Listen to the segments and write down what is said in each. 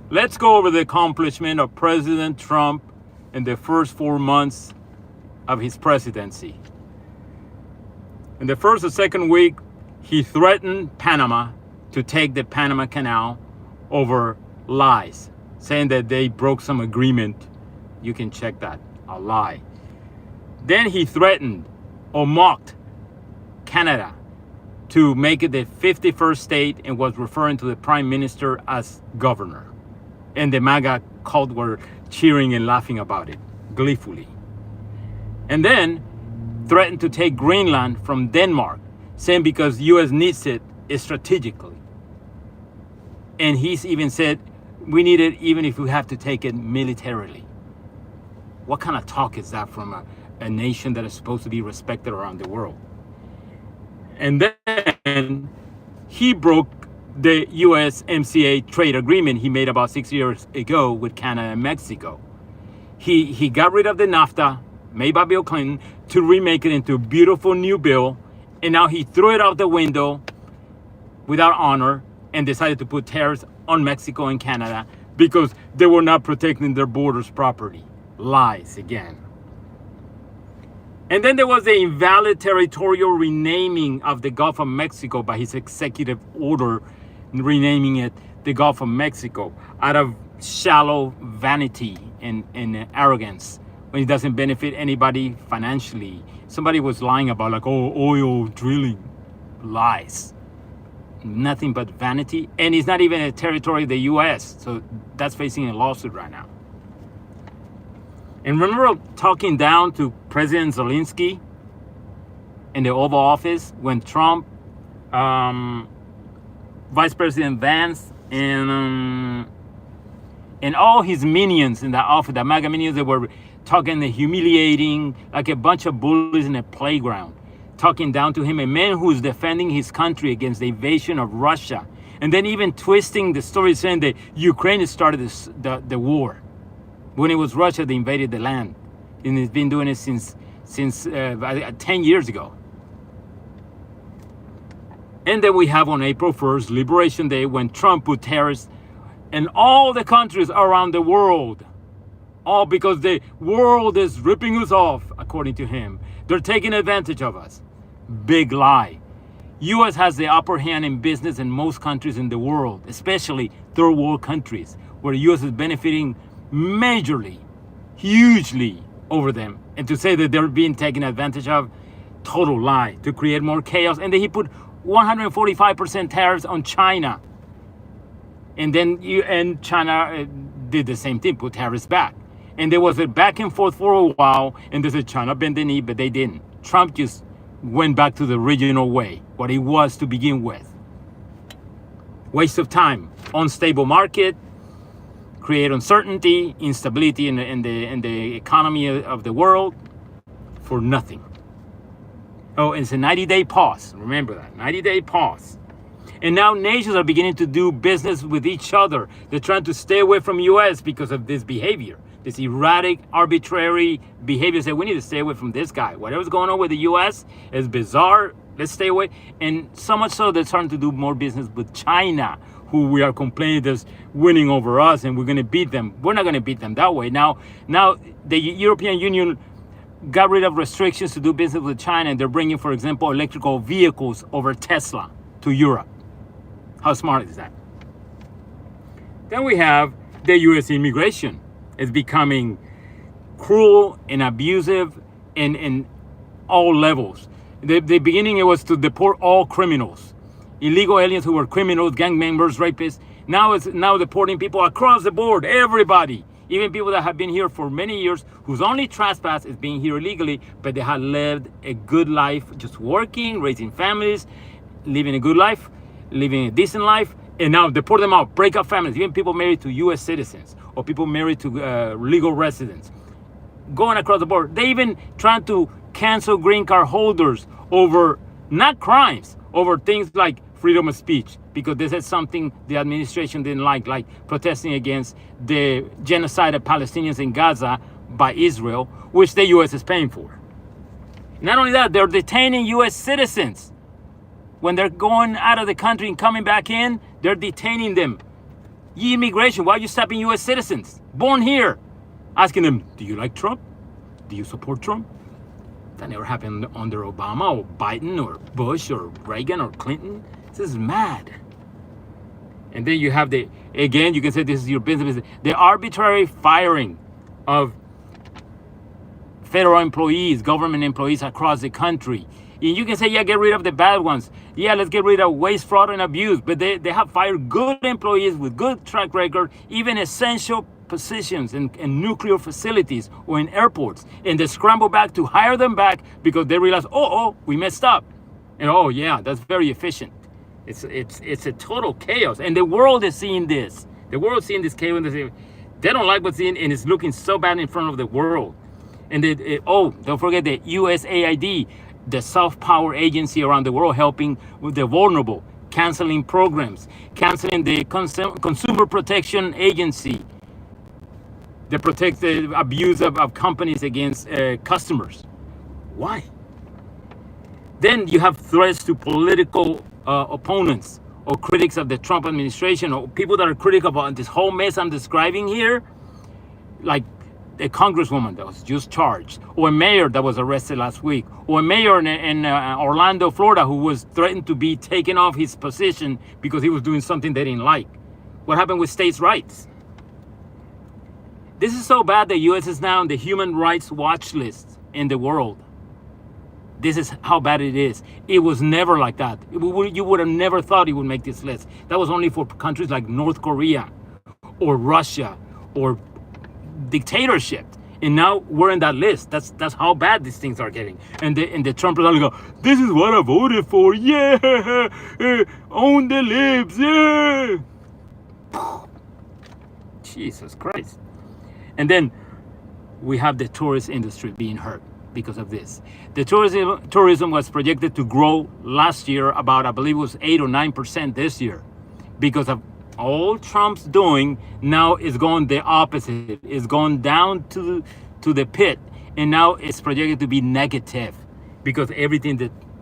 Let's go over the accomplishment of President Trump in the first 4 months of his presidency. In the first or second week, he threatened Panama to take the Panama Canal over lies, saying that they broke some agreement. You can check that, a lie. Then he threatened or mocked Canada to make it the 51st state and was referring to the prime minister as governor. And the MAGA cult were cheering and laughing about it gleefully. And then threatened to take Greenland from Denmark, saying because US needs it strategically. And he's even said, we need it even if we have to take it militarily. What kind of talk is that from a nation that is supposed to be respected around the world? And then he broke the USMCA trade agreement he made about 6 years ago with Canada and Mexico. He got rid of the NAFTA made by Bill Clinton to remake it into a beautiful new bill, and now he threw it out the window without honor and decided to put tariffs on Mexico and Canada because they were not protecting their borders properly. Lies again. And then there was the invalid territorial renaming of the Gulf of Mexico by his executive order, renaming it the Gulf of Mexico out of shallow vanity and arrogance when it doesn't benefit anybody financially. Somebody was lying about like, oh, oil drilling. Lies. Nothing but vanity. And it's not even a territory of the US. So that's facing a lawsuit right now. And remember talking down to President Zelensky in the Oval Office when Trump, Vice President Vance, and all his minions in that office, the MAGA minions, they were talking and humiliating like a bunch of bullies in a playground, talking down to him, a man who's defending his country against the invasion of Russia, and then even twisting the story saying that Ukraine started the war, when it was Russia that invaded the land. And it's been doing it since 10 years ago. And then we have on April 1st, Liberation Day, when Trump put tariffs in all the countries around the world. All because the world is ripping us off, according to him. They're taking advantage of us. Big lie. US has the upper hand in business in most countries in the world, especially third world countries, where US is benefiting majorly, hugely over them. And to say that they're being taken advantage of, total lie, to create more chaos. And then he put 145% tariffs on China. And then China did the same thing, put tariffs back. And there was a back and forth for a while, and they said China bent the knee, but they didn't. Trump just went back to the original way, what it was to begin with. Waste of time, unstable market, create uncertainty, instability in the economy of the world for nothing. Oh, it's a 90-day pause. Remember that, 90-day pause. And now nations are beginning to do business with each other. They're trying to stay away from US because of this behavior, this erratic, arbitrary behavior. Say, we need to stay away from this guy. Whatever's going on with the US is bizarre. Let's stay away. And so much so they're starting to do more business with China, who we are complaining is winning over us and we're going to beat them. We're not going to beat them that way. Now the European Union got rid of restrictions to do business with China, and they're bringing, for example, electrical vehicles over Tesla to Europe. How smart is that? Then we have the U.S. immigration. It's becoming cruel and abusive in all levels. The beginning, it was to deport all criminals, illegal aliens who were criminals, gang members, rapists. Now it's deporting people across the board, everybody, even people that have been here for many years, whose only trespass is being here illegally, but they have lived a good life, just working, raising families, living a good life, living a decent life, and now deport them out, break up families, even people married to U.S. citizens or people married to legal residents, going across the board. They even trying to cancel green card holders over, not crimes, over things like freedom of speech, because this is something the administration didn't like protesting against the genocide of Palestinians in Gaza by Israel, which the U.S. is paying for. Not only that, they're detaining U.S. citizens. When they're going out of the country and coming back in, they're detaining them Immigration, why are you stopping U.S. citizens born here? Asking them, do you like Trump? Do you support Trump? That never happened under Obama or Biden or Bush or Reagan or Clinton. This is mad. And then you have again, you can say this is your business, the arbitrary firing of federal employees, government employees across the country. And you can say, yeah, get rid of the bad ones. Yeah, let's get rid of waste, fraud, and abuse. But they have fired good employees with good track record, even essential positions in nuclear facilities or in airports. And they scramble back to hire them back because they realize, we messed up. And oh yeah, that's very efficient. It's a total chaos. And the world is seeing this. The world is seeing this chaos. And they don't like what's in, and it's looking so bad in front of the world. And don't forget the USAID, the soft power agency around the world helping with the vulnerable, canceling programs, canceling the Consumer Protection Agency that protects the abuse of companies against customers. Why? Then you have threats to political opponents or critics of the Trump administration, or people that are critical about this whole mess I'm describing here, like a congresswoman that was just charged, or a mayor that was arrested last week, or a mayor in Orlando, Florida, who was threatened to be taken off his position because he was doing something they didn't like. What happened with states' rights? This is so bad the U.S. is now on the human rights watch list in the world. This is how bad it is. It was never like that. You would have never thought it would make this list. That was only for countries like North Korea or Russia or dictatorship. And now we're in that list. That's how bad these things are getting. And the Trumpers are go, this is what I voted for. Yeah, own the libs. Yeah. Jesus Christ. And then we have the tourist industry being hurt because of this. The tourism was projected to grow last year about, I believe it was 8 or 9% this year. Because of all Trump's doing, now it's going the opposite. It's going down to the pit. And now it's projected to be negative because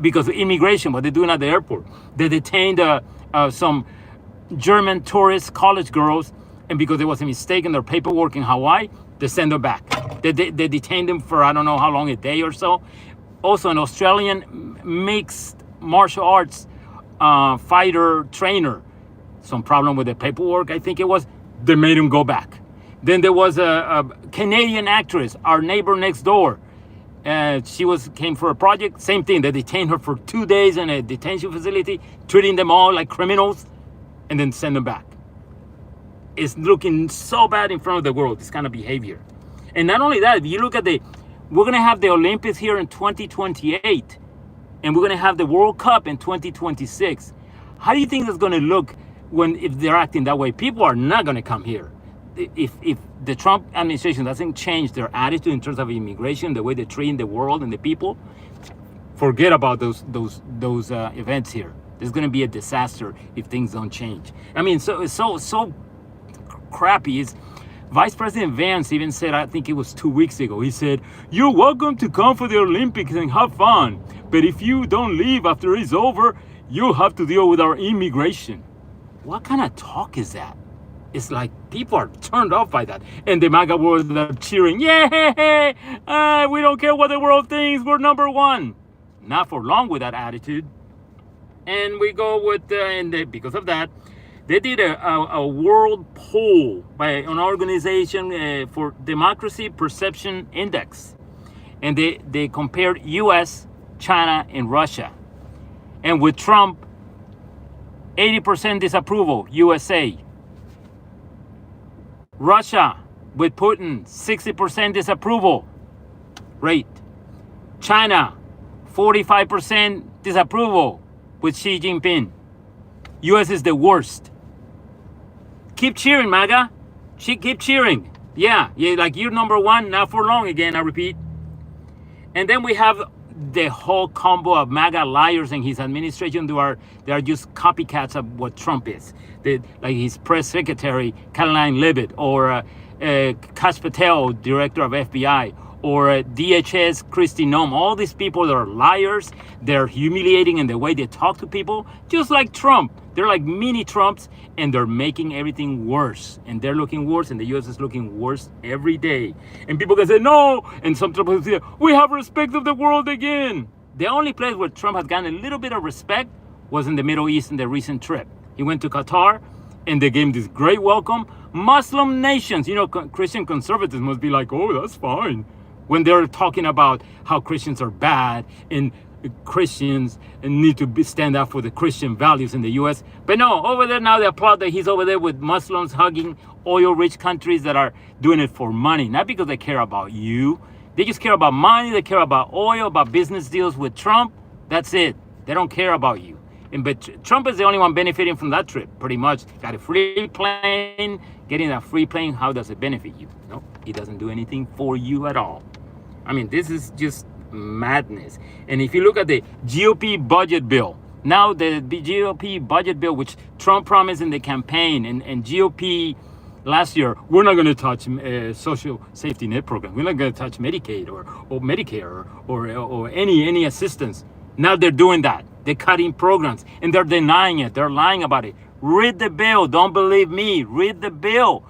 because of immigration, what they're doing at the airport. They detained some German tourist college girls, and because there was a mistake in their paperwork in Hawaii, they send them back. They detained them for I don't know how long, a day or so. Also, an Australian mixed martial arts fighter trainer, some problem with the paperwork, I think it was, they made him go back. Then there was a Canadian actress, our neighbor next door. She came for a project, same thing. They detained her for 2 days in a detention facility, treating them all like criminals, and then send them back. It's looking so bad in front of the world, this kind of behavior. And not only that, if you look at we're gonna have the Olympics here in 2028, and we're gonna have the World Cup in 2026. How do you think that's gonna look if they're acting that way? People are not gonna come here. If the Trump administration doesn't change their attitude in terms of immigration, the way they're treating the world and the people, forget about those events here. There's gonna be a disaster if things don't change. I mean, so it's so crappy. Vice President Vance even said, I think it was 2 weeks ago, he said, you're welcome to come for the Olympics and have fun, but if you don't leave after it's over, you'll have to deal with our immigration. What kind of talk is that? It's like people are turned off by that. And the MAGA world are cheering, yeah, we don't care what the world thinks, we're number one. Not for long with that attitude. And we go with, because of that, they did a world poll by an organization for Democracy Perception Index. And they compared US, China, and Russia. And with Trump, 80% disapproval, USA. Russia, with Putin, 60% disapproval rate. China, 45% disapproval with Xi Jinping. US is the worst. Keep cheering, MAGA. Keep cheering. Yeah, like you're number one, not for long again, I repeat. And then we have the whole combo of MAGA liars in his administration. They are just copycats of what Trump is. Like his press secretary, Caroline Leavitt, or Kash Patel, director of FBI, or DHS, Kristi Noem. All these people are liars. They're humiliating in the way they talk to people, just like Trump. They're like mini Trumps, and they're making everything worse. And they're looking worse, and the U.S. is looking worse every day. And people can say, no, and some people say, we have respect of the world again. The only place where Trump has gotten a little bit of respect was in the Middle East in the recent trip. He went to Qatar, and they gave him this great welcome. Muslim nations, Christian conservatives must be like, oh, that's fine. When they're talking about how Christians are bad and Christians need to stand up for the Christian values in the U.S. But no, over there now they applaud that he's over there with Muslims hugging oil-rich countries that are doing it for money, not because they care about you. They just care about money. They care about oil, about business deals with Trump. That's it. They don't care about you. But Trump is the only one benefiting from that trip, pretty much. Got a free plane. Getting that free plane, how does it benefit you? No, it doesn't do anything for you at all. I mean, this is just madness. And if you look at the GOP budget bill, now the GOP budget bill, which Trump promised in the campaign, and GOP last year, we're not going to touch social safety net program. We're not going to touch Medicaid or Medicare or any assistance. Now they're doing that. They're cutting programs, and they're denying it. They're lying about it. Read the bill. Don't believe me. Read the bill.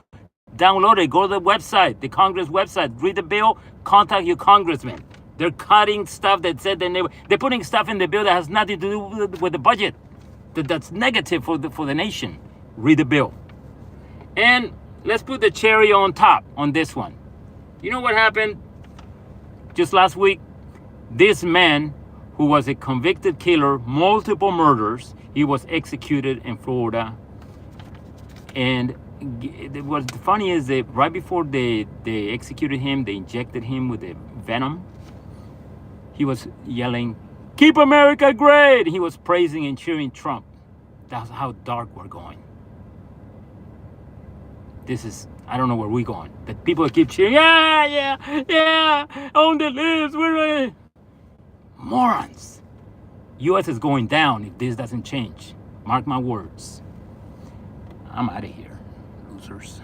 Download it. Go to the website, the Congress website. Read the bill. Contact your congressman. They're cutting stuff that said they're putting stuff in the bill that has nothing to do with the budget. That's negative for the nation. Read the bill. And let's put the cherry on top on this one. You know what happened just last week? This man, who was a convicted killer, multiple murders, he was executed in Florida. And what's funny is that right before they executed him, they injected him with the venom. He was yelling, "Keep America great!" He was praising and cheering Trump. That's how dark we're going. This is, I don't know where we're going, but people keep cheering, yeah, on the list, we're morons. U.S. is going down if this doesn't change. Mark my words. I'm out of here, losers.